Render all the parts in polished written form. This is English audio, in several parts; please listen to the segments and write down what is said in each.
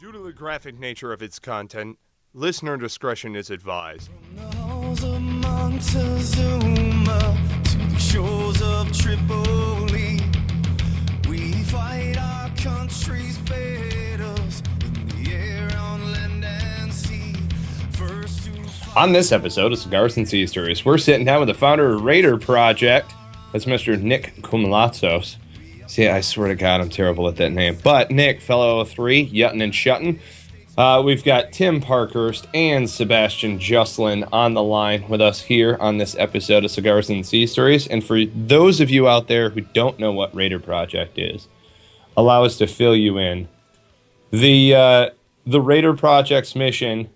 Due to the graphic nature of its content, listener discretion is advised. From the halls of Montezuma to the shores of Tripoli, we fight our country's battles in the air, on land and sea. First to On this episode of Cigars and Sea Stories, we're sitting down with the founder of Raider Project. That's Mr. Nick Koumalatsos. See, I swear to God, I'm terrible at that name. But Nick, fellow of three, yuttin' and shuttin'. We've got Tim Parkhurst and Sebastian Juslin on the line with us here on this episode of Cigars and Sea Stories. And for those of you out there who don't know what Raider Project is, allow us to fill you in. The Raider Project's mission,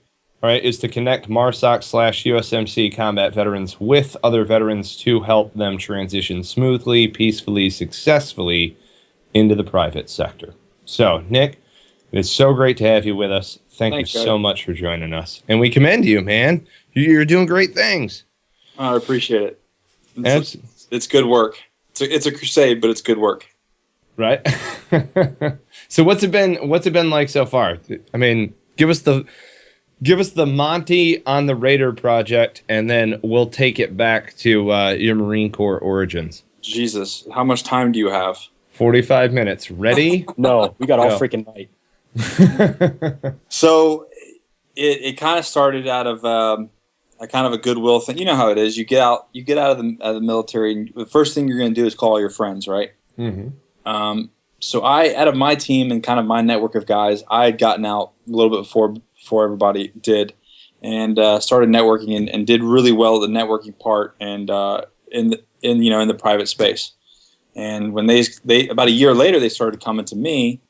all right, is to connect MARSOC/USMC combat veterans with other veterans to help them transition smoothly, peacefully, successfully into the private sector. So, Nick, it's so great to have you with us. Thanks, you so much for joining us. And we commend you, man. You're doing great things. I appreciate it. It's good work. It's a crusade, but it's good work. Right? So what's it been like so far? I mean, give us the Monty on the Raider Project, and then we'll take it back to your Marine Corps origins. Jesus, how much time do you have? 45 minutes. Ready? No, we got all freaking night. So it kind of started out of a kind of a goodwill thing. You know how it is. You get out of the military, and the first thing you're going to do is call all your friends, right? Mm-hmm. So out of my team and kind of my network of guys, I had gotten out a little bit before everybody did, and started networking and did really well at the networking part and in the private space. And when they about a year later, they started coming to me,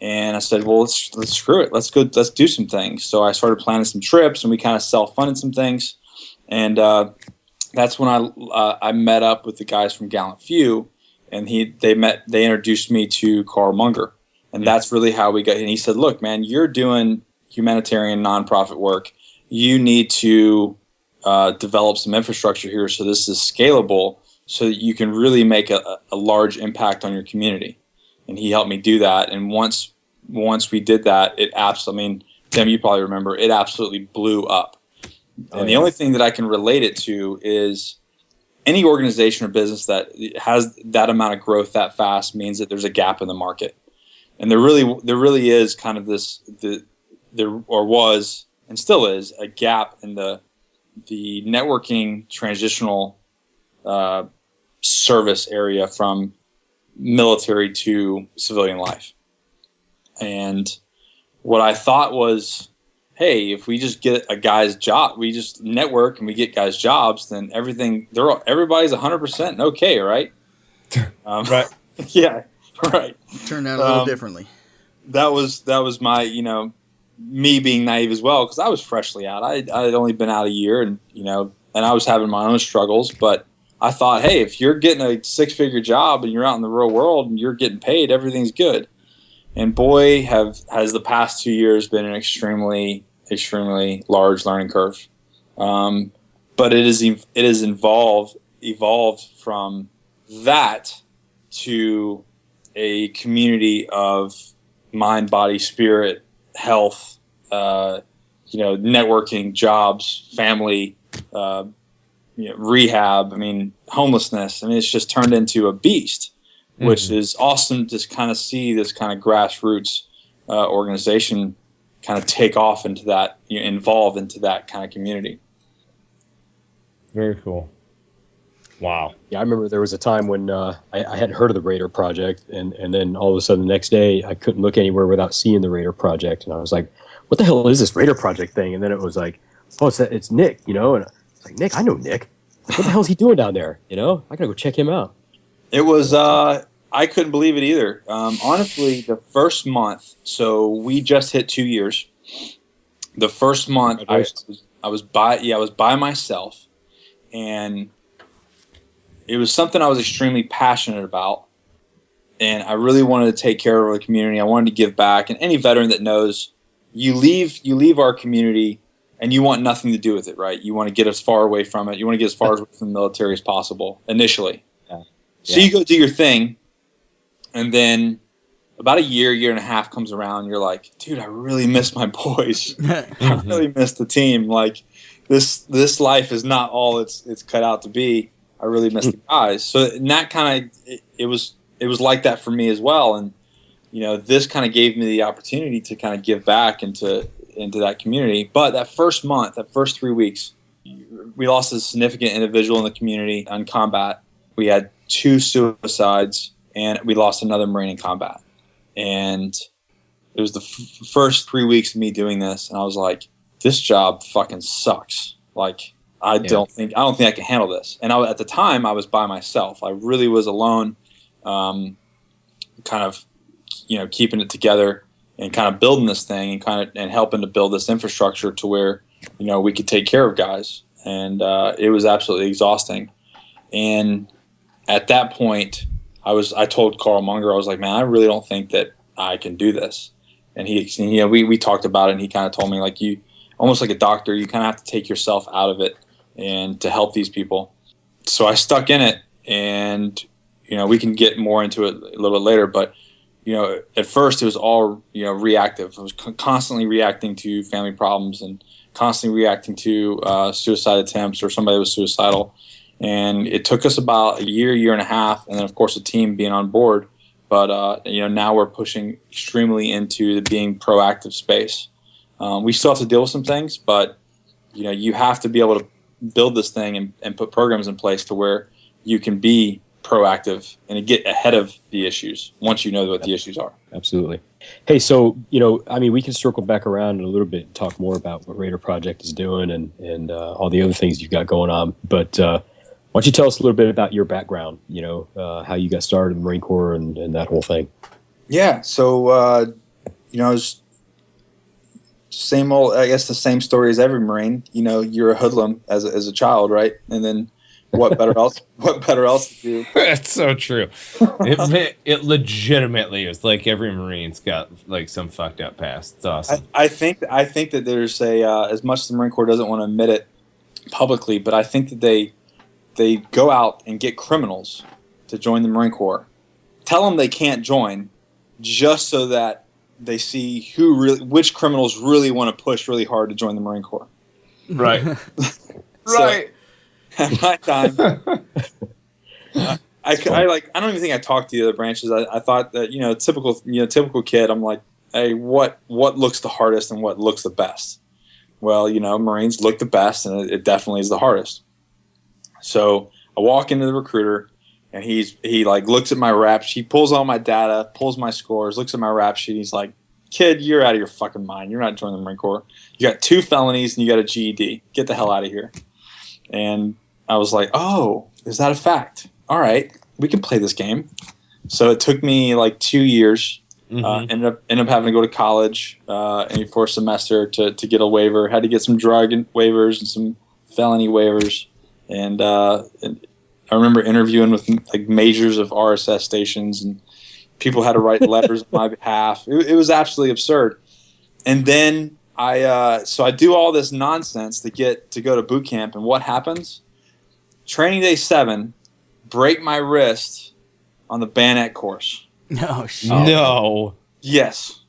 and I said, well, let's screw it. Let's do some things. So I started planning some trips, and we kind of self-funded some things. And that's when I met up with the guys from Gallant Few, and they introduced me to Carl Munger. And that's really how we got, and he said, look, man, you're doing humanitarian nonprofit work. You need to develop some infrastructure here so this is scalable, so that you can really make a large impact on your community. And he helped me do that. And once we did that, Tim, you probably remember, it absolutely blew up. And the only thing that I can relate it to is any organization or business that has that amount of growth that fast means that there's a gap in the market. And there really is kind of there was and still is a gap in the networking transitional service area from military to civilian life. And what I thought was, hey, if we just get a guy's job, we just network and we get guys jobs, then everybody's 100% okay, right? Right. Yeah, right. Turned out a little differently. That was my, me being naive as well, because I was freshly out. I had only been out a year, and I was having my own struggles. But I thought, hey, if you're getting a 6-figure job and you're out in the real world and you're getting paid, everything's good. And boy, has the past 2 years been an extremely, extremely large learning curve. But it is evolved from that to a community of mind, body, spirit, health, networking, jobs, family, rehab. Homelessness. It's just turned into a beast, which is awesome to kind of see this kind of grassroots organization kind of take off into that, involve into that kind of community. Very cool. Wow. Yeah, I remember there was a time when I hadn't heard of the Raider Project, and then all of a sudden the next day I couldn't look anywhere without seeing the Raider Project, and I was like, what the hell is this Raider Project thing? And then it was like, oh, it's Nick, and it's like, Nick, I know Nick. What the hell is he doing down there? I gotta go check him out. It was, I couldn't believe it either. Honestly, the first month, so we just hit 2 years. The first month I was by myself, and it was something I was extremely passionate about, and I really wanted to take care of the community. I wanted to give back, and any veteran that knows, you leave our community and you want nothing to do with it, right? You want to get as far away from it. You want to get as far away from the military as possible initially. Yeah. So you go do your thing, and then about a year and a half comes around. You're like, dude, I really miss my boys. I really miss the team. Like this life is not all it's cut out to be. I really miss the guys. So and that kind of it was like that for me as well. And this kind of gave me the opportunity to kind of give back into that community. But that first month, that first 3 weeks, we lost a significant individual in the community on combat. We had 2 suicides, and we lost another Marine in combat. And it was the first 3 weeks of me doing this, and I was like, this job fucking sucks. Like, I don't think I can handle this. And at the time, I was by myself. I really was alone, kind of, keeping it together and kind of building this thing and helping to build this infrastructure to where, we could take care of guys. And it was absolutely exhausting. And at that point, I told Carl Munger, I was like, man, I really don't think that I can do this. And we talked about it, and he kind of told me, like, you almost like a doctor, you kind of have to take yourself out of it and to help these people. So I stuck in it, and we can get more into it a little bit later, but at first it was all reactive. I was constantly reacting to family problems and constantly reacting to suicide attempts or somebody was suicidal. And it took us about a year and a half, and then of course a team being on board. But now we're pushing extremely into the being proactive space. We still have to deal with some things, but you have to be able to build this thing and put programs in place to where you can be proactive and get ahead of the issues once you know what the issues are. Absolutely. Hey, so, we can circle back around in a little bit and talk more about what Raider Project is doing and all the other things you've got going on. But why don't you tell us a little bit about your background, how you got started in the Marine Corps and that whole thing? Yeah. So, it's same old, I guess the same story as every Marine. You're a hoodlum as a child, right? And then what better else to do? That's so true. It legitimately is like every Marine's got like some fucked up past. It's awesome. I think that there's as much as the Marine Corps doesn't want to admit it publicly, but I think that they go out and get criminals to join the Marine Corps. Tell them they can't join just so that they see which criminals really want to push really hard to join the Marine Corps. Right. Right. At my time, I don't even think I talked to the other branches. I thought that typical kid. I'm like, hey, what looks the hardest and what looks the best? Well, Marines look the best, and it definitely is the hardest. So I walk into the recruiter, and he looks at my rap sheet, he pulls all my data, pulls my scores, looks at my rap sheet. He's like, kid, you're out of your fucking mind. You're not joining the Marine Corps. You got 2 felonies and you got a GED. Get the hell out of here. And I was like, oh, is that a fact? All right, we can play this game. So it took me like 2 years. Ended up having to go to college for a semester to get a waiver. Had to get some drug waivers and some felony waivers. And I remember interviewing with like majors of RSS stations, and people had to write letters on my behalf. It was absolutely absurd. And then I do all this nonsense to go to boot camp, and what happens? Training day 7, break my wrist on the bayonet course. No shit. No. Yes.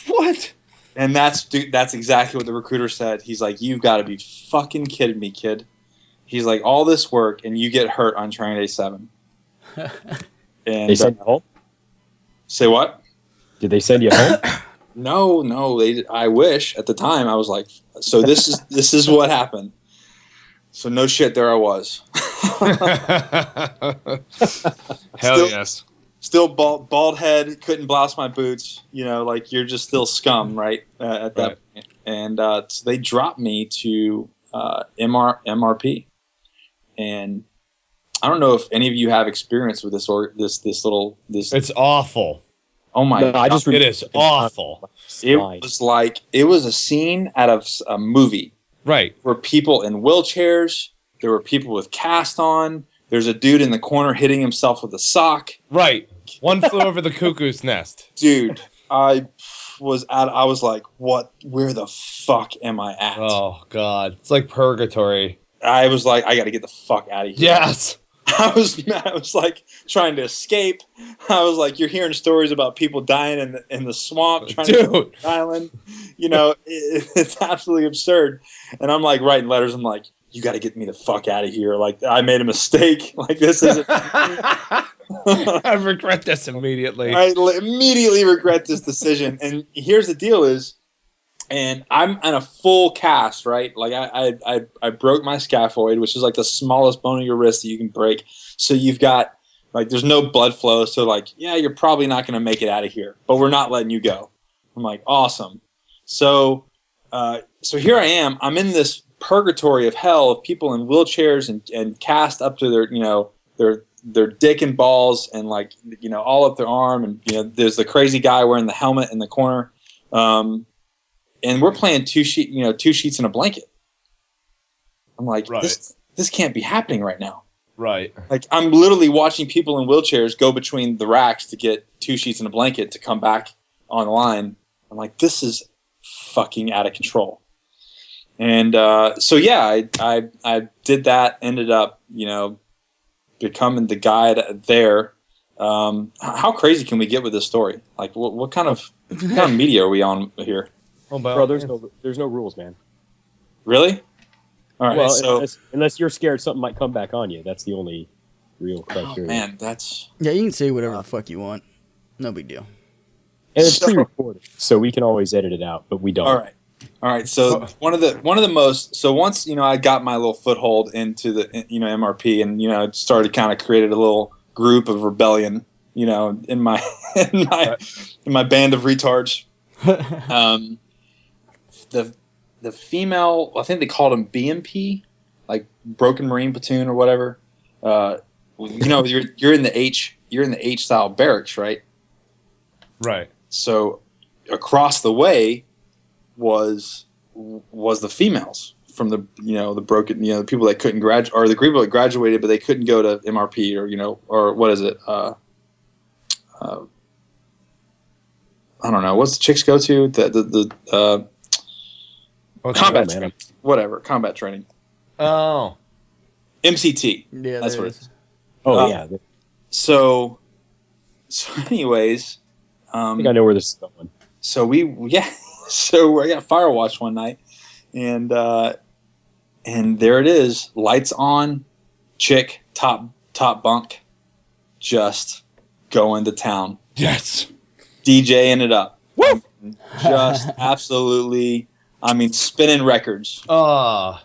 What? And that's exactly what the recruiter said. He's like, you've got to be fucking kidding me, kid. He's like, all this work and you get hurt on training day 7. And they send you home? Say what? Did they send you home? No. I wish. At the time, I was like, so this is what happened. So no shit, there I was. Hell yes. Still bald head, couldn't blouse my boots. Like you're just still scum, right? At that point. And so they dropped me to MRP. And I don't know if any of you have experience with this. It's awful. Oh my God! It is awful. It was a scene out of a movie. Right. There were people in wheelchairs. There were people with cast on. There's a dude in the corner hitting himself with a sock. Right. One flew over the cuckoo's nest. Dude, I was like, what? Where the fuck am I at? Oh God, it's like purgatory. I was like, I got to get the fuck out of here. Yes. I was like trying to escape. I was like, you're hearing stories about people dying in the swamp trying to get to the island. You know, it's absolutely absurd. And I'm like writing letters. I'm like, you got to get me the fuck out of here. Like, I made a mistake. Like, this isn't. I regret this immediately. I immediately regret this decision. And here's the deal is, and I'm on a full cast, right? Like I broke my scaphoid, which is like the smallest bone of your wrist that you can break. So you've got like, there's no blood flow. So like, yeah, you're probably not going to make it out of here, but we're not letting you go. I'm like, awesome. So here I am. I'm in this purgatory of hell of people in wheelchairs and cast up to their, you know, their dick and balls and like, you know, all up their arm. And, you know, there's the crazy guy wearing the helmet in the corner. And we're playing two sheets and a blanket. I'm like, this can't be happening right now. Right. Like, I'm literally watching people in wheelchairs go between the racks to get 2 sheets and a blanket to come back on the line. I'm like, this is fucking out of control. And so yeah, I did that. Ended up, you know, becoming the guide there. How crazy can we get with this story? Like, what kind of media are we on here? Bro, there's no rules, man. Really? All right. Well, so unless you're scared something might come back on you, that's the only real criteria. Oh, man, that's Yeah, you can say whatever the fuck you want. No big deal. And it's pre-recorded, so we can always edit it out, but we don't. all right. So one of the most. So once, you know, I got my little foothold into the, you know, MRP, and, you know, it started kind of created a little group of rebellion, you know, in my in my band of retards. The female, I think they called them BMP, like Broken Marine Platoon or whatever. You know, you're in the H style barracks, right? Right. So across the way was the females from the, you know, the broken, you know, the people that couldn't graduate, or the people that graduated but they couldn't go to MRP, or, you know, or what is it? I don't know. What's the chicks go to? Combat training. Whatever. Combat training. Oh. MCT. Yeah, that's what it is. Oh, yeah. So anyways. I think I know where this is going. So I got Firewatch one night, and there it is. Lights on, chick, top bunk, just going to town. Yes. DJing it up. Woo! Just absolutely, I mean, spinning records. Like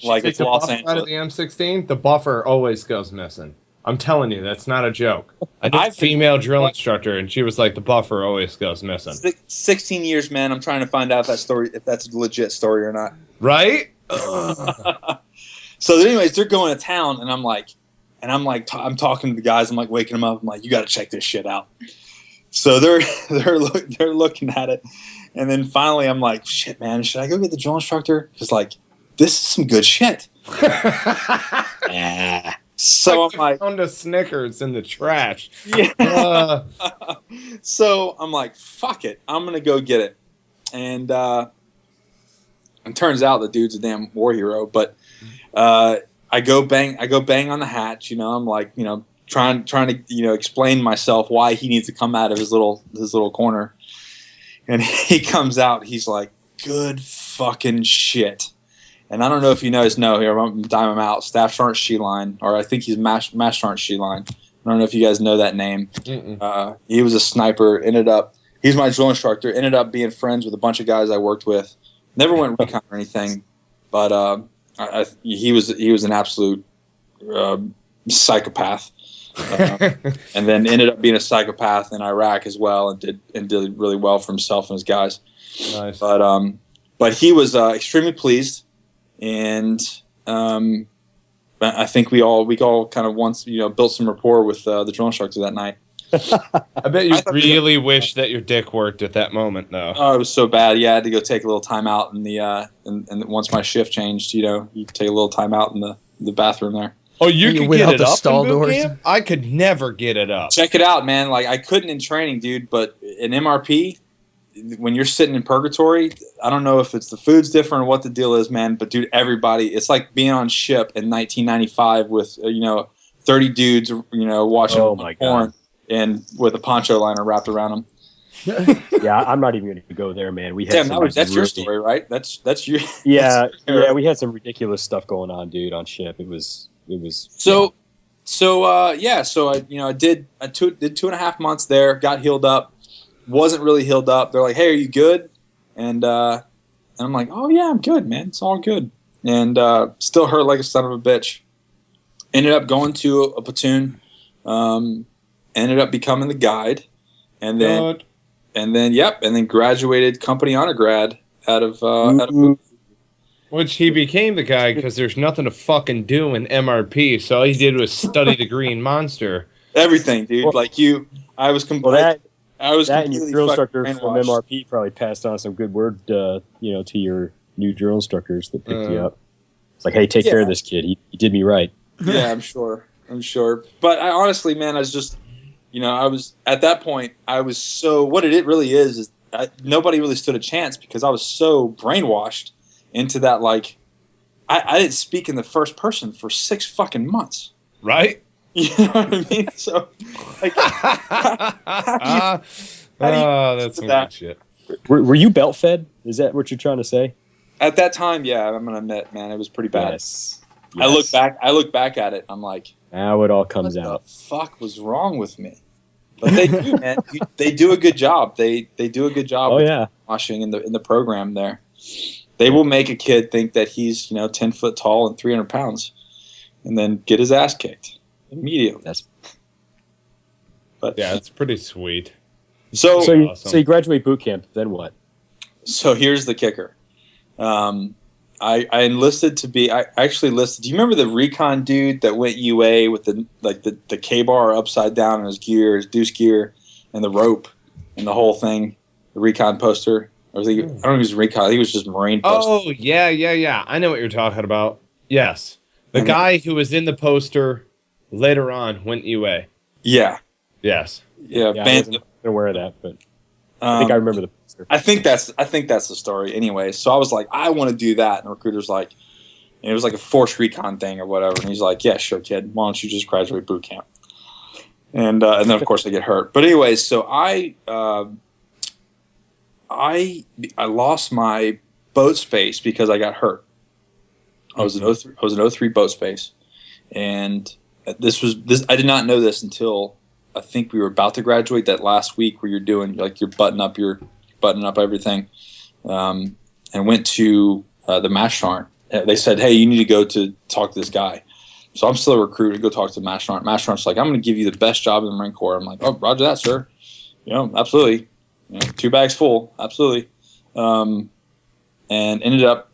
it's Los Angeles. Out of the M16, the buffer always goes missing. I'm telling you, that's not a joke. I knew a female drill instructor, and she was like, the buffer always goes missing. 16 years, man. I'm trying to find out if that's a legit story or not. Right? So anyways, they're going to town, and I'm talking to the guys. I'm like waking them up. I'm like, you got to check this shit out. So they're looking at it, and then finally I'm like, shit, man, should I go get the drill instructor? Because like, this is some good shit. Yeah. So I'm like, found a Snickers in the trash. Yeah. So I'm like, fuck it, I'm gonna go get it. And it turns out the dude's a damn war hero. But I go bang on the hatch. You know, I'm like, you know, trying to, you know, explain myself why he needs to come out of his little corner. And he comes out. He's like, good fucking shit. And I don't know if you guys know here. I'm dime him out. Staff Sergeant Sheline, or I think he's Master Sergeant Sheline. I don't know if you guys know that name. He was a sniper. He's my drill instructor. Ended up being friends with a bunch of guys I worked with. Never went recon or anything, but he was an absolute psychopath. And then ended up being a psychopath in Iraq as well, and did really well for himself and his guys. Nice. But he was extremely pleased. And I think we all kind of once, you know, built some rapport with the drill instructor that night. I bet you really wish that your dick worked at that moment, though. Oh, it was so bad. Yeah, I had to go take a little time out in the and once my shift changed, you know, you take a little time out in the bathroom there. Oh, you could get it up stall in boot doors? camp? I could never get it up. Check it out, man. Like, I couldn't in training, dude, but in MRP, when you're sitting in purgatory, I don't know if it's the food's different or what the deal is, man. But dude, everybody, it's like being on ship in 1995 with, you know, 30 dudes, watching Oh my porn God. and with a poncho liner wrapped around them. Yeah, I'm not even going to go there, man. We had Damn, some that's your really- story, right? That's you. Yeah, yeah, we had some ridiculous stuff going on, dude, on ship. It was. So I did 2.5 months there, got healed up, wasn't really healed up. They're like, hey, are you good? And I'm like, oh yeah, I'm good, man. It's all good. And still hurt like a son of a bitch. Ended up going to a platoon. Ended up becoming the guide, and then graduated company honor grad out of Which he became the guy because there's nothing to fucking do in MRP, so all he did was study the Green Monster. everything, dude. Well- like you, I was Well, completely. that and your drill instructor from MRP probably passed on some good word, to your new drill instructors that picked you up. It's like, hey, take care of this kid. He did me right. Yeah, I'm sure. But I honestly, man, I was just, I was at that point. I was so. What it really is nobody really stood a chance because I was so brainwashed into that. Like, I didn't speak in the first person for 6 fucking months. Right? You know what I mean? So, like, how do you that's some that? good shit. Were you belt fed? Is that what you're trying to say? At that time, yeah, I'm gonna admit, man, it was pretty bad. Yes. I look back at it. I'm like, Now it all comes out. what the fuck was wrong with me? But they do, man. They do a good job. They do a good job. Oh with yeah. washing in the program there. They will make a kid think that he's 10 foot tall and 300 pounds, and then get his ass kicked immediately. But Yeah, it's pretty sweet. so So Awesome. you graduate boot camp, then what? So here's the kicker. I enlisted to be. I actually enlisted. Do you remember the recon dude that went UA with the K-bar upside down in his gear, his deuce gear, and the rope and the whole thing? The recon poster. Or was he, I don't know if he was recon. I think he was just Marine poster. Oh, yeah. I know what you're talking about. Yes. The guy who was in the poster later on went UA. Yeah. Yes. Yeah. Yeah, I wasn't aware of that, but I think I remember the poster. I think that's the story anyway. So I was like, I want to do that. And the recruiter's like, and it was like a forced recon thing or whatever. And he's like, yeah, sure, kid. Why don't you just graduate boot camp? And then of course I get hurt. But anyways, so I lost my boat space because I got hurt. I was an 03 boat space, and this. I did not know this until I think we were about to graduate that last week where you're doing like you're buttoning up everything, and went to the mash sergeant. They said, hey, you need to go to talk to this guy. So I'm still a recruit to go talk to the mash sergeant. Mash sergeant's like, I'm going to give you the best job in the Marine Corps. I'm like, oh, roger that, sir. Absolutely. 2 bags full, absolutely. And ended up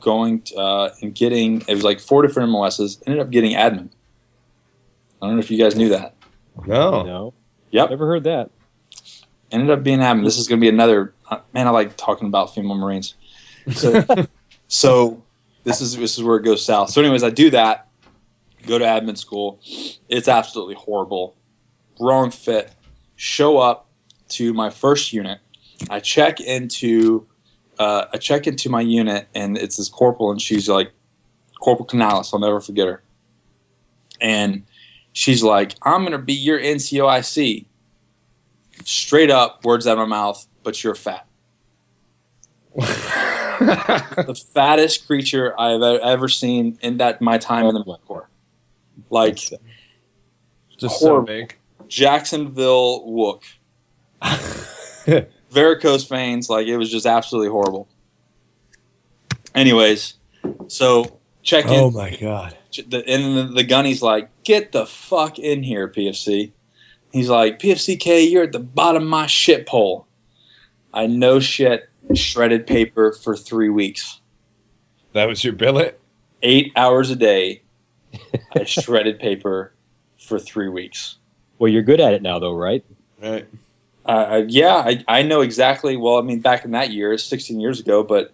going and getting. It was like 4 different MOSs. Ended up getting admin. I don't know if you guys knew that. No. No. Yep. Never heard that. Ended up being admin. This is going to be another. Man, I like talking about female Marines. So this is where it goes south. So anyways, I do that. Go to admin school. It's absolutely horrible. Wrong fit. Show up to my first unit. I check into my unit, and it's this corporal, and she's like, Corporal Canalis. I'll never forget her. And she's like, I'm going to be your NCOIC. Straight up, words out of my mouth, but you're fat. The fattest creature I've ever seen in my time in the Marine Corps. Like, Just so big. Jacksonville Wook. Varicose veins, like it was just absolutely horrible. Anyways, so check in. Oh my god. And the gunny's like, get the fuck in here, PFC. He's like, PFCK, you're at the bottom of my shit hole. I no shit shredded paper for 3 weeks. That was your billet? 8 hours a day. I shredded paper for 3 weeks. Well, you're good at it now, though, right? Right. I know exactly. Well, I mean, back in that year, 16 years ago, but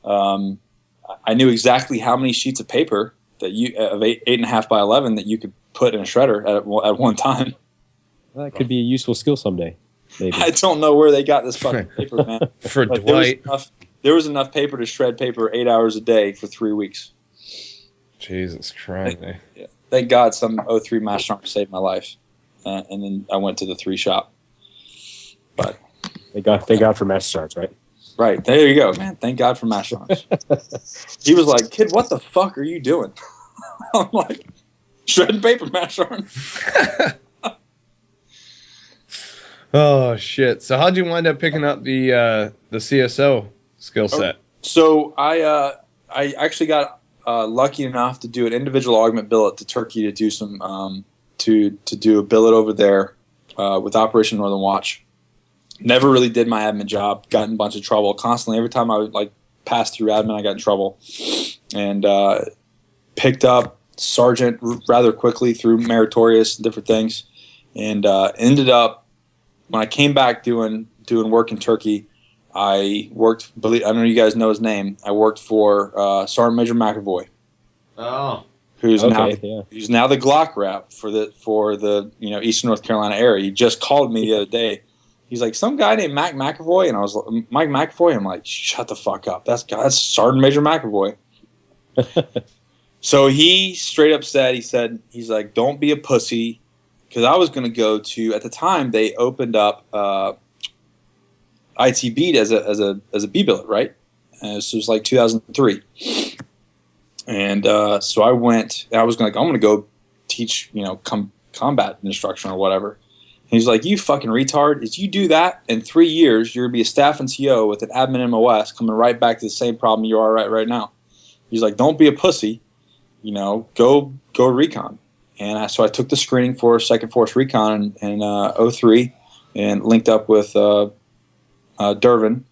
I knew exactly how many sheets of paper that of 8.5 by 11 that you could put in a shredder at one time. Well, that could be a useful skill someday. Maybe. I don't know where they got this fucking paper, man. For But Dwight. there was enough paper to shred paper 8 hours a day for 3 weeks. Jesus Christ. Yeah. thank God some '03 Master Sergeant saved my life. And then I went to the 3 shop. But Thank God for Master Sergeants, right? right, there you go, man. Thank God for Master Sergeants. He was like, kid, what the fuck are you doing? I'm like, shredding paper, Master Sergeant. Oh shit! So how'd you wind up picking up the CSO skill set? So I actually got lucky enough to do an individual augment billet to Turkey to do some to do a billet over there with Operation Northern Watch. Never really did my admin job. Got in a bunch of trouble constantly. Every time I would like pass through admin, I got in trouble, and picked up sergeant rather quickly through meritorious different things, and ended up. When I came back doing work in Turkey, I worked. I don't know if you guys know his name. I worked for Sergeant Major McAvoy. Oh, who's now the Glock rep for the Eastern North Carolina area. He just called me the other day. He's like, some guy named Mac McAvoy, and I was like, Mike McAvoy. I'm like, shut the fuck up. That's Sergeant Major McAvoy. So he straight up said, he's like, don't be a pussy. Because I was going to go to, at the time, they opened up ITB as a B billet, right? So it was like 2003. And so I went, and I was I'm going to go teach, combat instruction or whatever. And he's like, you fucking retard. If you do that, in 3 years, you're going to be a staff NCO with an admin MOS coming right back to the same problem you are right now. He's like, don't be a pussy. Go recon. And so I took the screening for Second Force Recon in 03 and linked up with Dervin,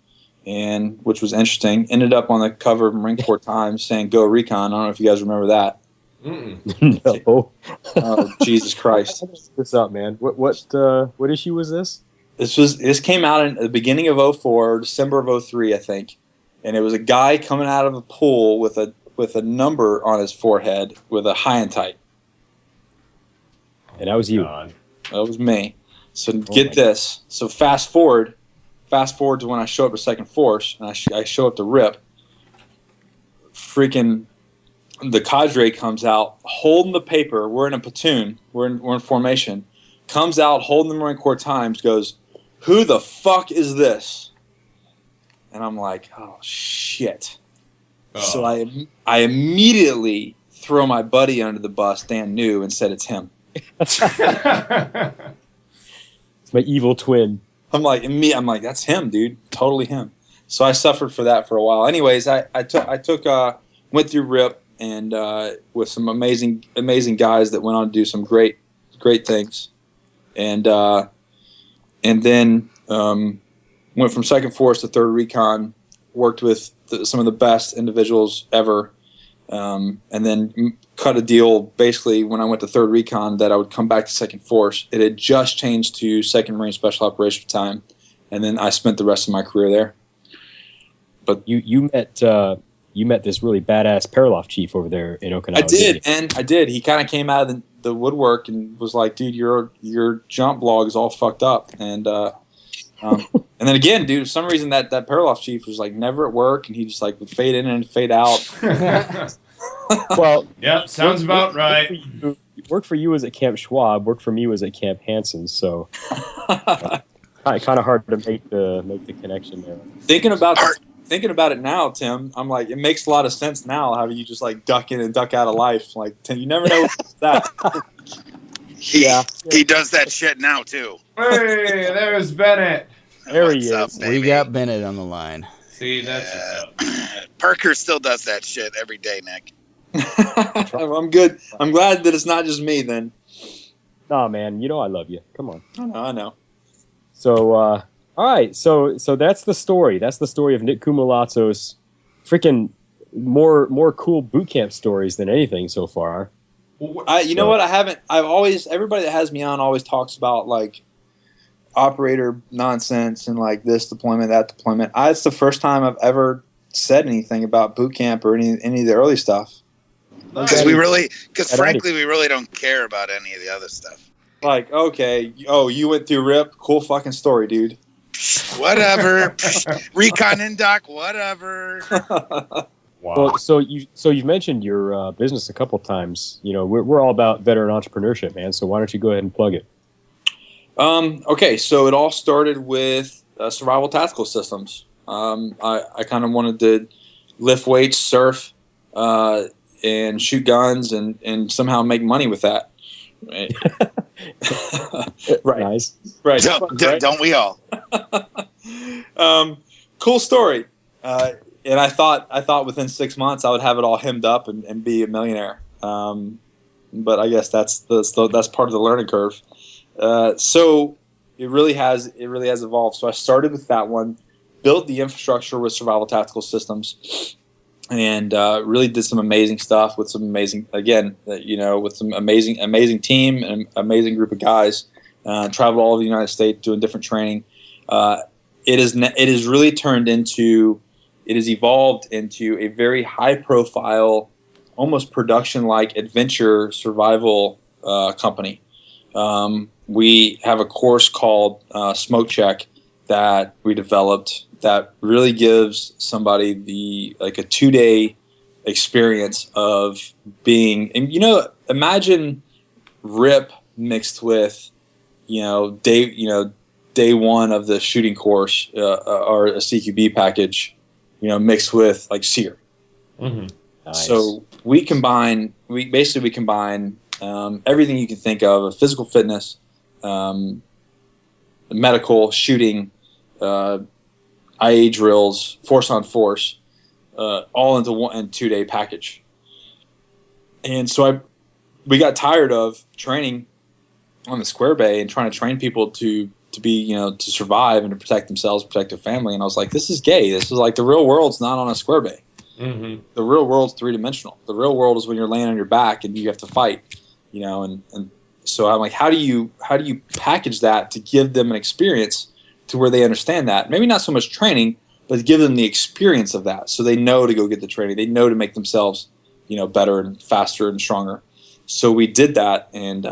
which was interesting. Ended up on the cover of Marine Corps Times saying "Go Recon." I don't know if you guys remember that. No. Oh, Jesus Christ! What's up, man? What issue was this? This came out in the beginning of 04, December of 03, I think, and it was a guy coming out of a pool with a number on his forehead with a high and tight. And that was you. God. That was me. So get this. So fast forward to when I show up to Second Force, and I show up to RIP. Freaking the cadre comes out holding the paper. We're in a platoon. We're in formation. Comes out holding the Marine Corps Times. Goes, who the fuck is this? And I'm like, oh shit. Oh. So I immediately throw my buddy under the bus, Dan New, and said it's him. It's my evil twin. I'm like, that's him, dude. Totally him. So I suffered for that for a while. Anyways, I went through RIP and with some amazing guys that went on to do some great things, and then went from Second Force to Third Recon. Worked with some of the best individuals ever, and then cut a deal basically when I went to Third Recon that I would come back to Second Force. It had just changed to Second Marine Special Operations Battalion, and then I spent the rest of my career there. But you met this really badass Paraloft chief over there in Okinawa. I did. He kind of came out of the woodwork and was like, "Dude, your jump blog is all fucked up." And and then again, dude, for some reason that Paraloft chief was like never at work, and he just like would fade in and fade out. Well, yep, sounds about right. Worked for you was at Camp Schwab. Worked for me was at Camp Hansen. So kind of hard to make the connection there. Thinking about it now, Tim, I'm like, it makes a lot of sense now. How you just like duck in and duck out of life? Like, Tim, you never know what's that. He does that shit now too. Hey, there's Bennett. There he is. Up, we got Bennett on the line. See, that's what's up. Parkhurst still does that shit every day, Nick. I'm good. I'm glad that it's not just me then. Nah, man, I love you. Come on. I know. So, all right. So that's the story. That's the story of Nick Koumalatsos. Freaking more cool boot camp stories than anything so far. You know what? Everybody that has me on always talks about like operator nonsense and like this deployment, that deployment. It's the first time I've ever said anything about boot camp or any of the early stuff. Because frankly, we really don't care about any of the other stuff. Like, okay, you went through RIP, cool fucking story, dude. Whatever. Recon Indoc, whatever. Wow. Well, so you've mentioned your business a couple times. You know, we're all about veteran entrepreneurship, man. So why don't you go ahead and plug it? Okay, so it all started with survival tactical systems. I kind of wanted to lift weights, surf, and shoot guns, and somehow make money with that. Right. Right. Nice. Right. Don't we all? Cool story. And I thought within 6 months I would have it all hemmed up and be a millionaire. But I guess that's part of the learning curve. So it really has evolved. So I started with that one, built the infrastructure with survival tactical systems, and really did some amazing stuff with some amazing, with some amazing team and amazing group of guys. Traveled all over the United States doing different training. It has really turned into. It has evolved into a very high-profile, almost production-like adventure survival company. We have a course called Smoke Check that we developed that really gives somebody a 2-day experience of being. And imagine RIP mixed with day one of the shooting course or a CQB package. Mixed with like SEER. Mm-hmm. Nice. So we combine everything you can think of physical fitness, medical, shooting, IA drills, force on force, all into 1 and 2 day package. And so we got tired of training on the Square Bay and trying to train people to be, to survive and to protect themselves, protect their family. And I was like, this is gay. This is like the real world's not on a Square Bay. Mm-hmm. The real world's 3-dimensional. The real world is when you're laying on your back and you have to fight, and so I'm like, how do you package that to give them an experience to where they understand that? Maybe not so much training, but to give them the experience of that. So they know to go get the training. They know to make themselves, better and faster and stronger. So we did that, and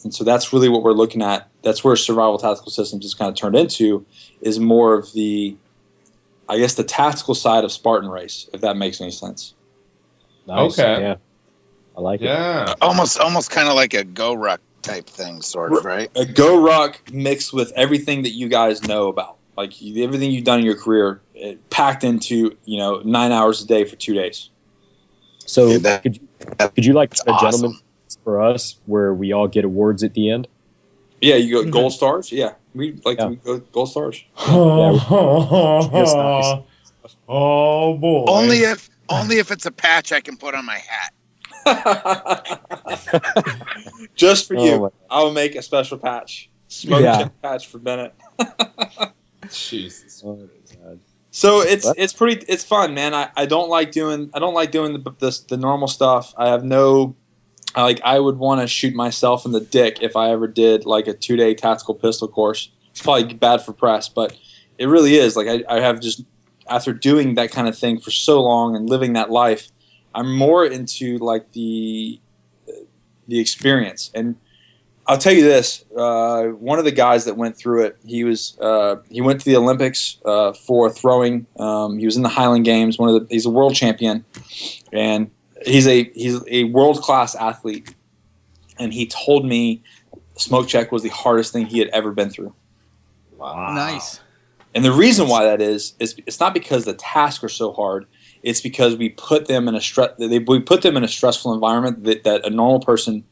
so that's really what we're looking at. That's where survival tactical systems has kind of turned into, is more of the tactical side of Spartan Race, if that makes any sense. Nice. Okay. Yeah. I like it. Yeah. Almost kind of like a Go Ruck type thing, sort of, right? A Go Ruck mixed with everything that you guys know about, like everything you've done in your career, packed into 9 hours a day for 2 days. So could you like a awesome. gentleman for us where we all get awards at the end? Yeah, you go gold stars. Yeah, we like to go gold stars. That's nice. Oh boy! Only if it's a patch I can put on my hat. Just for you, my I will make a special patch, smoke check patch for Bennett. Jesus. Oh, God. So it's fun, man. I don't like doing the normal stuff. I would want to shoot myself in the dick if I ever did like a 2-day tactical pistol course. It's probably bad for press, but it really is. Like I have just, after doing that kind of thing for so long and living that life, I'm more into like the experience. And I'll tell you this: one of the guys that went through it, he went to the Olympics for throwing. He was in the Highland Games. He's a world champion, and he's a world-class athlete. And he told me smoke check was the hardest thing he had ever been through. Wow. Nice. And the reason why that is it's not because the tasks are so hard. It's because we put them in a stressful environment that a normal person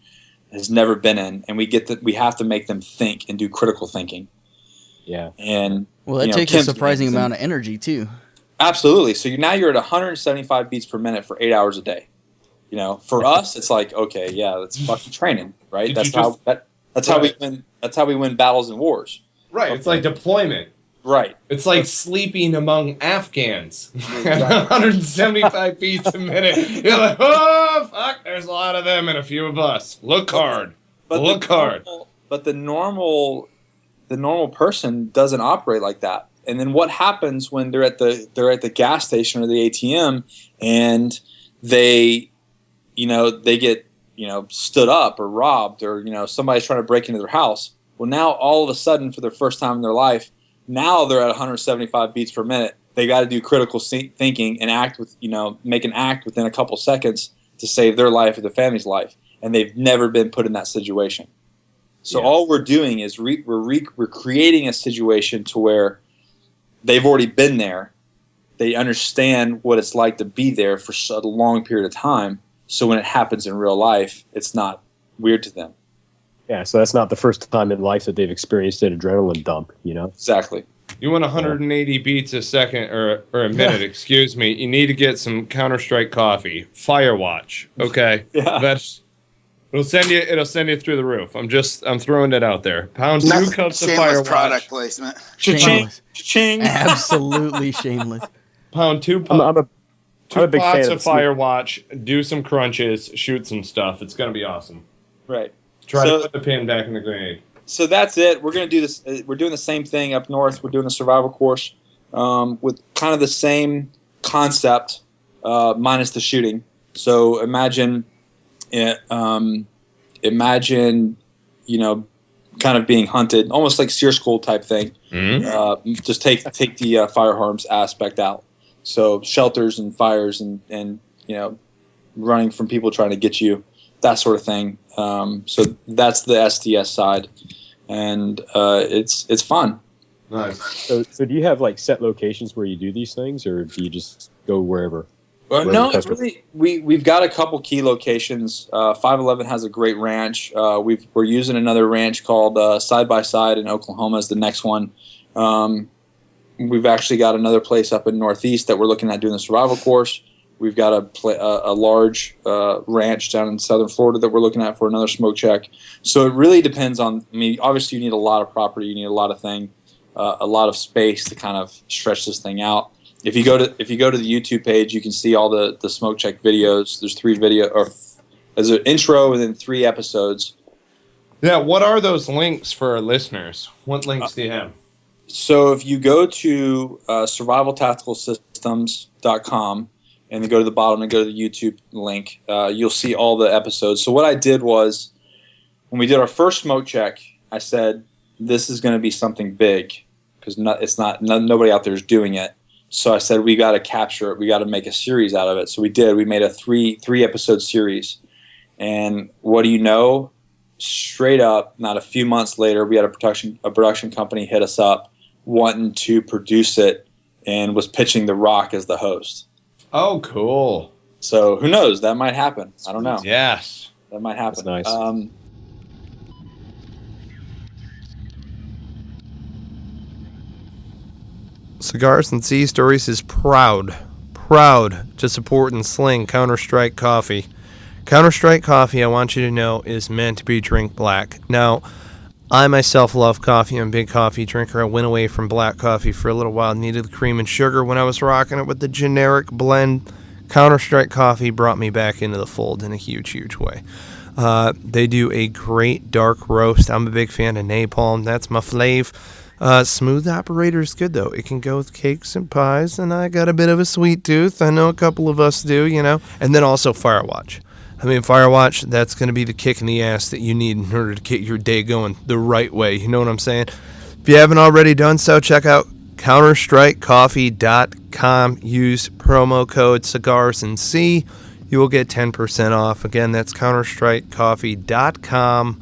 has never been in, and we have to make them think and do critical thinking. Yeah. And That takes a surprising amount of energy too. Absolutely. So you're at 175 beats per minute for 8 hours a day. For us, it's like, okay, yeah, that's fucking training, right? That's how we win battles and wars. Right. It's like deployment. Right. It's like sleeping among Afghans at 175 beats a minute. You're like, oh, fuck, there's a lot of them and a few of us. Look hard. Look hard. But the normal person doesn't operate like that. And then what happens when they're at the gas station or the ATM and they get stood up or robbed or somebody's trying to break into their house? Well, now all of a sudden, for the first time in their life, now they're at 175 beats per minute. they got to do critical thinking and act with, make an act within a couple seconds to save their life or the family's life, and they've never been put in that situation. So all we're doing is we're creating a situation to where they've already been there. They understand what it's like to be there for a long period of time. So when it happens in real life, it's not weird to them. Yeah, so that's not the first time in life that they've experienced an adrenaline dump, Exactly. You want 180 beats a second or a minute, excuse me. You need to get some Counter-Strike coffee. Firewatch. Okay. Yeah. It'll send you through the roof. I'm throwing it out there. Pound 2 cups of Shameless Firewatch. product placement. Shameless. Cha-ching. Absolutely shameless. Pound 2 I'm a big pots fan of Firewatch. do some crunches, shoot some stuff. It's going to be awesome. Right. Try to put the pin back in the grenade. So that's it. We're going to do this. We're doing the same thing up north. We're doing a survival course with kind of the same concept, minus the shooting. So imagine, kind of being hunted, almost like Sear School type thing. Mm-hmm. Just take the firearms aspect out. So shelters and fires and running from people trying to get you, that sort of thing. So that's the STS side. And it's fun. Nice. So do you have like set locations where you do these things, or do you just go wherever? No, it's really we've got a couple key locations. 511 has a great ranch. We're using another ranch called Side by Side in Oklahoma as the next one. We've actually got another place up in Northeast that we're looking at doing the survival course. We've got a large ranch down in southern Florida that we're looking at for another smoke check. So it really depends on. I mean, obviously you need a lot of property, you need a lot of space to kind of stretch this thing out. If you go to the YouTube page, you can see all the smoke check videos. There's 3 there's an intro and then 3 episodes. Yeah, what are those links for our listeners? What links do you have? So if you go to survivaltacticalsystems.com and then go to the bottom and go to the YouTube link, you'll see all the episodes. So what I did was, when we did our first smoke check, I said, this is going to be something big because nobody out there is doing it. So I said, we got to capture it. We got to make a series out of it. So we did. We made a three episode series. And what do you know? Straight up, not a few months later, we had a production company hit us up wanting to produce it and was pitching The Rock as the host. Oh, cool. So who knows? That might happen. I don't know. Yes. That might happen. That's nice. Cigars and Sea Stories is proud to support and sling Counter-Strike coffee. Counter-Strike coffee, I want you to know, is meant to be drink black. Now, I myself love coffee. I'm a big coffee drinker. I went away from black coffee for a little while. Needed the cream and sugar when I was rocking it with the generic blend. Counter-Strike coffee brought me back into the fold in a huge, huge way. They do a great dark roast. I'm a big fan of napalm. That's my fave. Smooth operator is good, though. It can go with cakes and pies, and I got a bit of a sweet tooth. I know a couple of us do, And then also Firewatch. I mean, Firewatch, that's going to be the kick in the ass that you need in order to get your day going the right way. You know what I'm saying? If you haven't already done so, check out counterstrikecoffee.com. Use promo code Cigars and Sea. You will get 10% off. Again, that's counterstrikecoffee.com.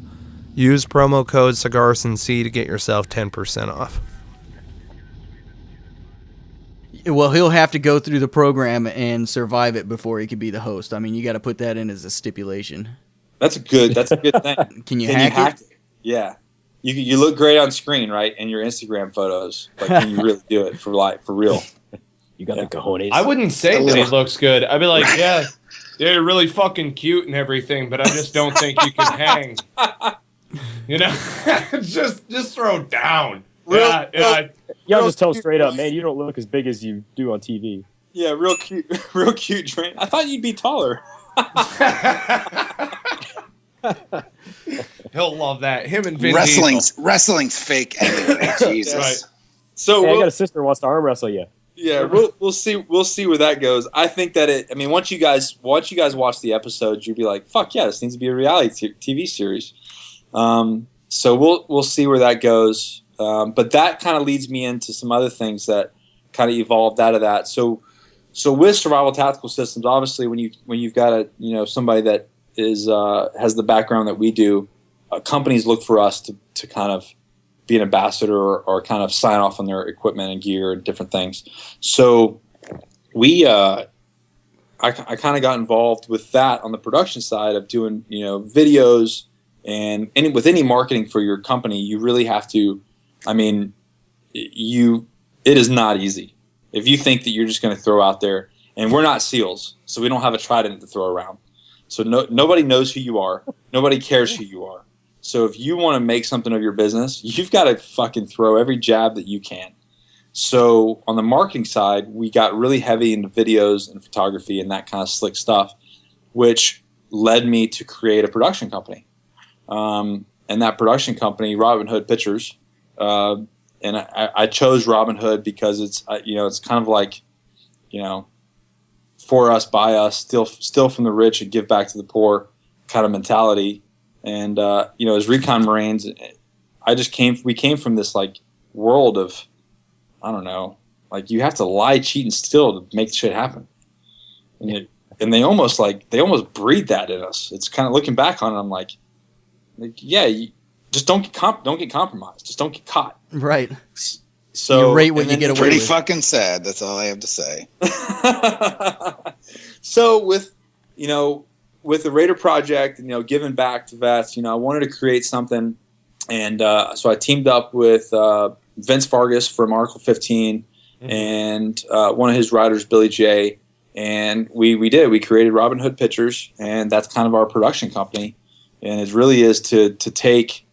Use promo code Cigars and Sea to get yourself 10% off. Well, he'll have to go through the program and survive it before he can be the host. I mean, you got to put that in as a stipulation. That's a good thing. Can you hack it? Yeah. You look great on screen, right? In your Instagram photos. Like, can you really do it for real? You got the cojones. I wouldn't say that he looks good. I'd be like, yeah, you're really fucking cute and everything, but I just don't think you can hang. Just throw down. Y'all just tell him straight up, man, you don't look as big as you do on TV. Yeah, real cute drink. I thought you'd be taller. He'll love that. Him and Vin Wrestling's fake anyway. Jesus. Right. So I got a sister who wants to arm wrestle you. Yeah, we'll see where that goes. I think that once you guys watch the episodes, you'll be like, fuck yeah, this needs to be a reality TV series. So we'll see where that goes. But that kind of leads me into some other things that kind of evolved out of that. So with survival tactical systems, obviously when you've got somebody that is has the background that we do, companies look for us to kind of be an ambassador or kind of sign off on their equipment and gear and different things. So I kind of got involved with that on the production side of doing, videos and with any marketing for your company, you really have to, it is not easy. If you think that you're just going to throw out there, and we're not SEALs, so we don't have a trident to throw around. So nobody knows who you are. Nobody cares who you are. So if you want to make something of your business, you've got to fucking throw every jab that you can. So on the marketing side, we got really heavy into videos and photography and that kind of slick stuff, which led me to create a production company. And that production company, Robin Hood Pictures, and I chose Robin Hood because it's kind of like, for us, by us, still from the rich and give back to the poor kind of mentality. And as Recon Marines, we came from this like world of, I don't know, like you have to lie, cheat, and steal to make shit happen. And they almost breed that in us. It's kind of looking back on it, I'm like yeah, you just don't get compromised. Just don't get caught. Right. So you rate what you get away with. Pretty fucking sad. That's all I have to say. So with the Raider Project, giving back to vets, I wanted to create something, and so I teamed up with Vince Vargas from Article 15 and one of his riders, Billy J, and we created Robin Hood Pictures, and that's kind of our production company, and it really is to take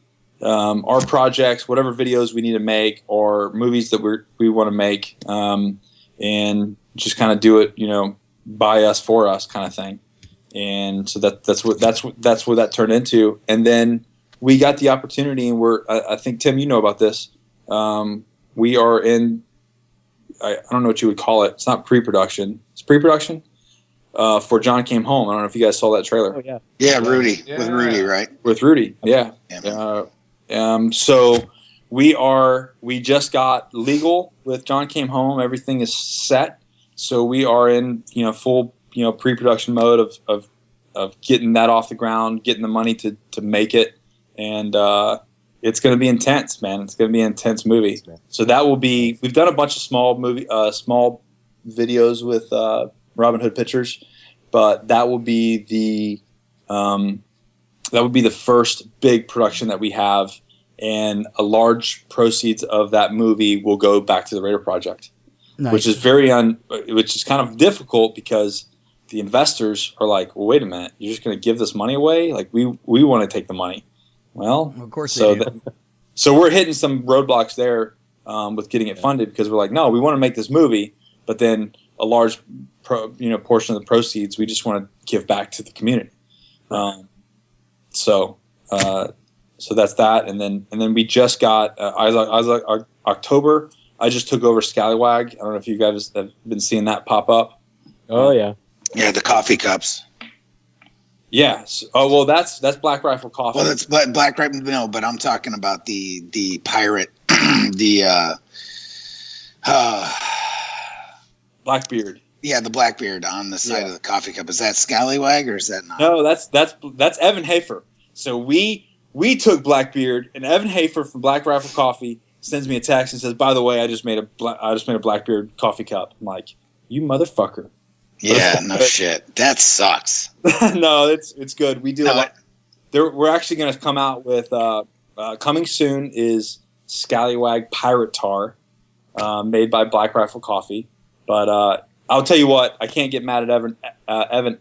our projects, whatever videos we need to make or movies that we want to make, and just kind of do it, by us, for us kind of thing. And so that's what that turned into. And then we got the opportunity, and I think, Tim, you know about this. We are in, I don't know what you would call it. It's not pre-production. It's pre-production for John Came Home. I don't know if you guys saw that trailer. Oh, yeah. Yeah, Rudy. Yeah. With Rudy, right? With Rudy, yeah. So we just got legal with John Came Home. Everything is set. So we are in, full, pre-production mode of getting that off the ground, getting the money to make it. And it's going to be intense, man. It's going to be an intense movie. So that will be, we've done a bunch of small videos with Robin Hood Pictures, but that will be the first big production that we have, and a large proceeds of that movie will go back to the Raider Project. Nice. Which is kind of difficult because the investors are like, well, wait a minute, you're just going to give this money away? Like we want to take the money. Well, of course they do. So we're hitting some roadblocks there with getting it funded, because we're like, no, we want to make this movie, but then a large portion of the proceeds we just want to give back to the community. So that's that, and then we just got October. I just took over Scallywag. I don't know if you guys have been seeing that pop up. Oh yeah, the coffee cups. Yes. Oh well, that's Black Rifle Coffee. Well, that's Black Rifle. No, but I'm talking about the pirate, Blackbeard. Yeah, the Blackbeard on the side of the coffee cup. Is that Scallywag or is that not? No, that's Evan Hafer. So we took Blackbeard, and Evan Hafer from Black Rifle Coffee sends me a text and says, "By the way, I just made a Blackbeard coffee cup." I'm like, "You motherfucker!" Yeah, no shit. That sucks. No, it's good. We do. We're actually going to come out with coming soon is Scallywag Pirate Tar, made by Black Rifle Coffee. But I'll tell you what, I can't get mad at Evan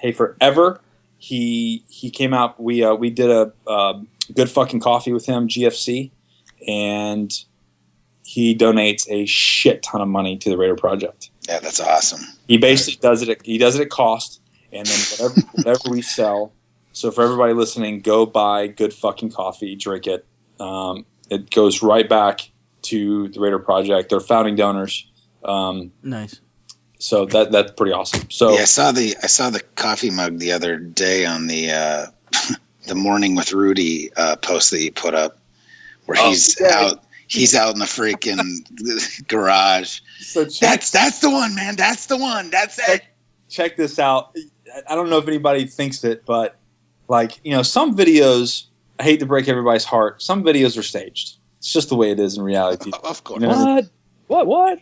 Hafer ever. He came out. We did a good fucking coffee with him, GFC. And he donates a shit ton of money to the Raider Project. Yeah, that's awesome. He basically does it at cost, and then whatever we sell. So for everybody listening, go buy good fucking coffee, drink it. It goes right back to the Raider Project. They're founding donors. Nice. So that's pretty awesome. So yeah, I saw the coffee mug the other day on the Morning with Rudy post that you put up, where he's He's out in the freaking garage. So That's the one, man. That's the one. That's it. Check this out. I don't know if anybody thinks it, but like, some videos, I hate to break everybody's heart, some videos are staged. It's just the way it is in reality. Of course. What?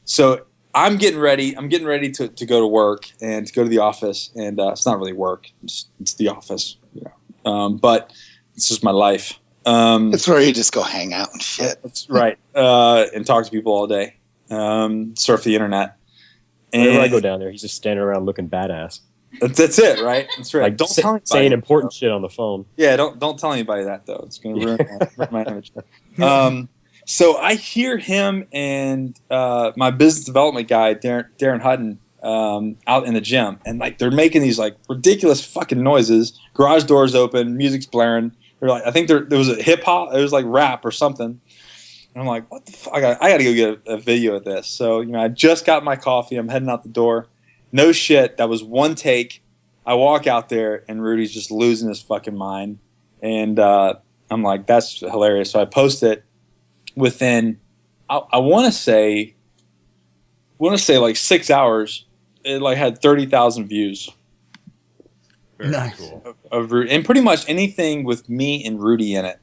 So I'm getting ready. I'm getting ready to go to work and to go to the office. And it's not really work. It's the office. But it's just my life. It's where you just go hang out and shit. That's right. And talk to people all day. Surf the internet. Whenever I go down there, he's just standing around looking badass. That's it, right? That's right. Like Don't tell anybody, saying important shit on the phone. Yeah, don't tell anybody that though. It's going to ruin my image. So I hear him and my business development guy, Darren Hutton, out in the gym, and like they're making these like ridiculous fucking noises. Garage doors open, music's blaring. They're like, I think there was a hip hop. It was like rap or something. And I'm like, what the fuck? I got to go get a video of this. So, I just got my coffee. I'm heading out the door. No shit. That was one take. I walk out there, and Rudy's just losing his fucking mind. And I'm like, that's hilarious. So I post it within, I want to say like 6 hours. It like had 30,000 views. Very Nice. cool. Of Rudy. And pretty much anything with me and Rudy in it.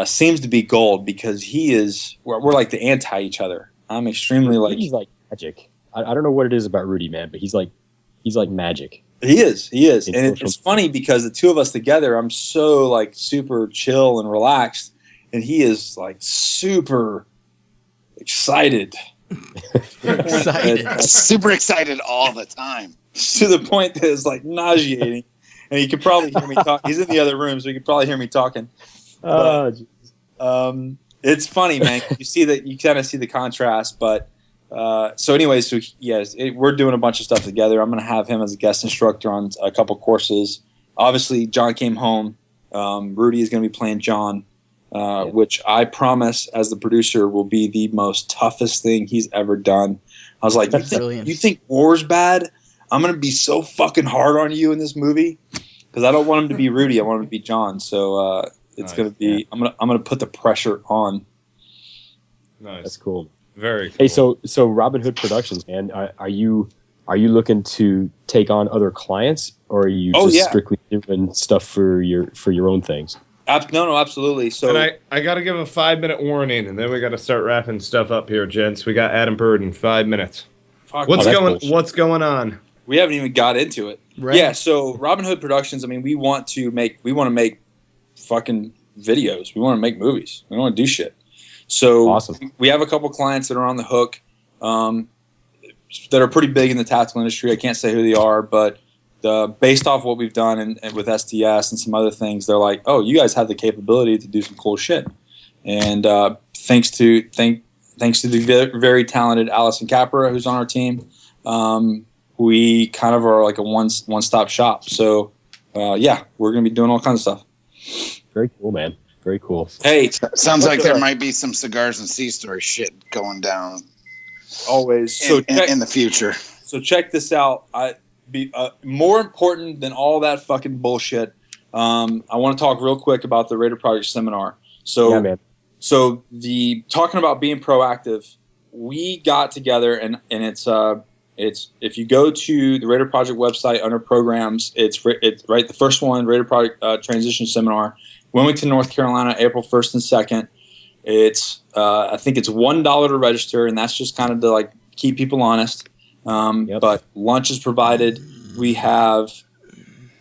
Seems to be gold because we're like the anti each other. I'm extremely like Rudy's like magic. I don't know what it is about Rudy, man, but he's like magic. he is, and it's funny because the two of us together, I'm so like super chill and relaxed, and he is like super excited, Super excited all the time. to the point that it's like nauseating, and you can probably hear me talk. He's in the other room, so you can probably hear me talking. It's funny, man. You kind of see the contrast, but so anyway, we're doing a bunch of stuff together. I'm going to have him as a guest instructor on a couple courses. Obviously, John came home. Rudy is going to be playing John, which I promise, as the producer, will be the most toughest thing he's ever done. I was like, you think war's bad? I'm going to be so fucking hard on you in this movie because I don't want him to be Rudy. I want him to be John. So. It's going to be. I'm gonna put the pressure on. Nice. That's cool. Very cool. Hey, so Robin Hood Productions, man, are you looking to take on other clients, or are you strictly doing stuff for your own things? No, absolutely. So and I got to give a 5-minute warning, and then we got to start wrapping stuff up here, gents. We got Adam Bird in 5 minutes. What's going on? We haven't even got into it. Right. Yeah. So Robin Hood Productions. I mean, we want to make fucking videos. We want to make movies. We want to do shit. So awesome. We have a couple clients that are on the hook that are pretty big in the tactical industry. I can't say who they are, but based off what we've done and with STS and some other things, they're like, oh, you guys have the capability to do some cool shit. And thanks to the very talented Allison Capra, who's on our team, we kind of are like a one-stop shop. So we're going to be doing all kinds of stuff. Very cool, man. Very cool. Hey, Sounds like there might be some Cigars and Sea Stories shit going down always. in the future. So check this out. More important than all that fucking bullshit, I want to talk real quick about the Raider Project seminar. So, yeah, man. So talking about being proactive, we got together and it's if you go to the Raider Project website under programs, it's right the first one, Raider Project Transition Seminar, Wilmington, North Carolina, April 1st and 2nd. It's I think it's $1 to register, and that's just kind of to like keep people honest. But lunch is provided. We have,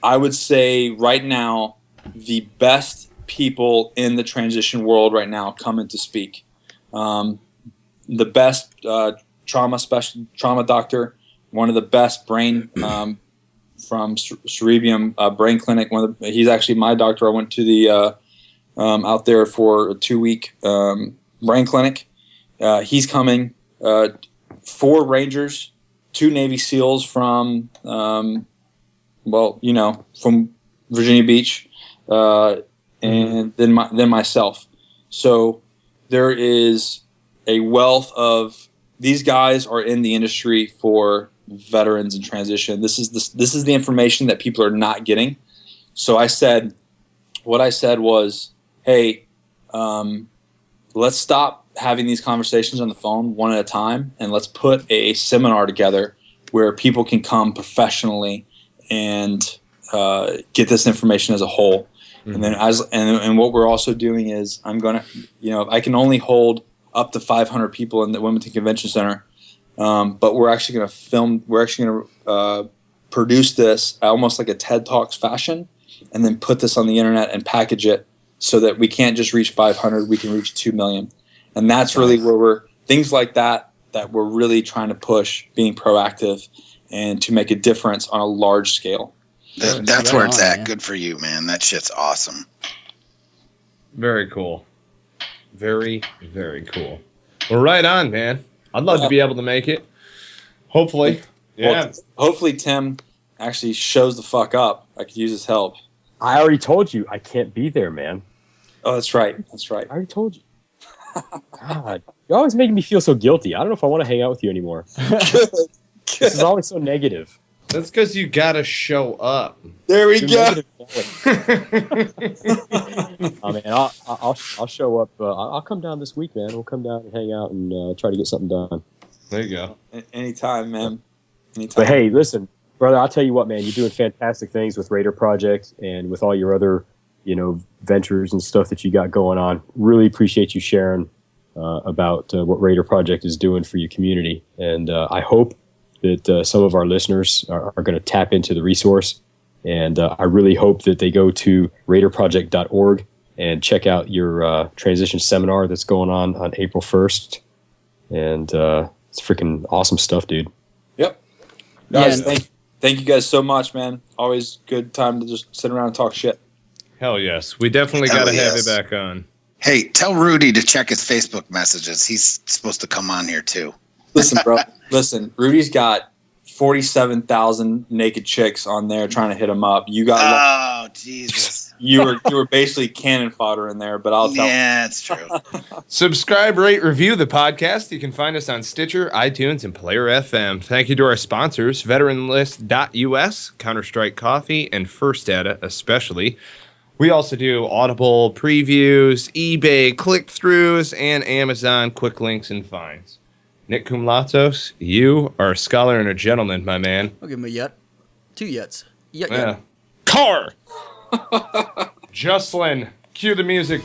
I would say right now, the best people in the transition world right now coming to speak. The best trauma doctor, one of the best brain from Cerebrium Brain Clinic. He's actually my doctor. I went to the out there for a 2-week brain clinic. He's coming. 4 Rangers, 2 Navy SEALs from from Virginia Beach, and then myself. So there is a wealth of. These guys are in the industry for veterans and transition. This is the information that people are not getting. So what I said was, hey, let's stop having these conversations on the phone one at a time, and let's put a seminar together where people can come professionally and get this information as a whole. And then and what we're also doing is I can only hold up to 500 people in the Wilmington Convention Center, but we're actually going to film. We're actually going to produce this almost like a TED Talks fashion, and then put this on the internet and package it so that we can't just reach 500, we can reach 2 million. And that's really where things like that we're really trying to push, being proactive and to make a difference on a large scale. That's where it's at. Good for you, man. That shit's awesome. Very cool. Very, very cool. Well, right on, man. I'd love to be able to make it. Hopefully. Well, hopefully Tim actually shows the fuck up. I could use his help. I already told you I can't be there, man. Oh, that's right. That's right. I already told you. God, you're always making me feel so guilty. I don't know if I want to hang out with you anymore. This is always so negative. That's because you gotta show up. There we go. Oh man, I'll show up. I'll come down this week, man. We'll come down and hang out and try to get something done. There you go. Anytime, man. Anytime. But hey, listen, brother. I'll tell you what, man. You're doing fantastic things with Raider Project and with all your other, ventures and stuff that you got going on. Really appreciate you sharing about what Raider Project is doing for your community, and I hope that some of our listeners are going to tap into the resource. And I really hope that they go to raiderproject.org and check out your transition seminar that's going on April 1st. And it's freaking awesome stuff, dude. Yep. Guys, thank you guys so much, man. Always good time to just sit around and talk shit. Hell yes. We definitely got to have you back on. Hey, tell Rudy to check his Facebook messages. He's supposed to come on here, too. Listen, bro. Listen, Rudy's got 47,000 naked chicks on there trying to hit him up. You got. Oh, Jesus. You were basically cannon fodder in there, but I'll tell. Yeah, it's true. Subscribe, rate, review the podcast. You can find us on Stitcher, iTunes, and Player FM. Thank you to our sponsors, VeteranList.us, Counter-Strike Coffee, and First Data especially. We also do Audible previews, eBay click-throughs, and Amazon quick links and finds. Nick Koumalatsos, you are a scholar and a gentleman, my man. I'll give him a yet. 2 yets. Car! Juslin, cue the music.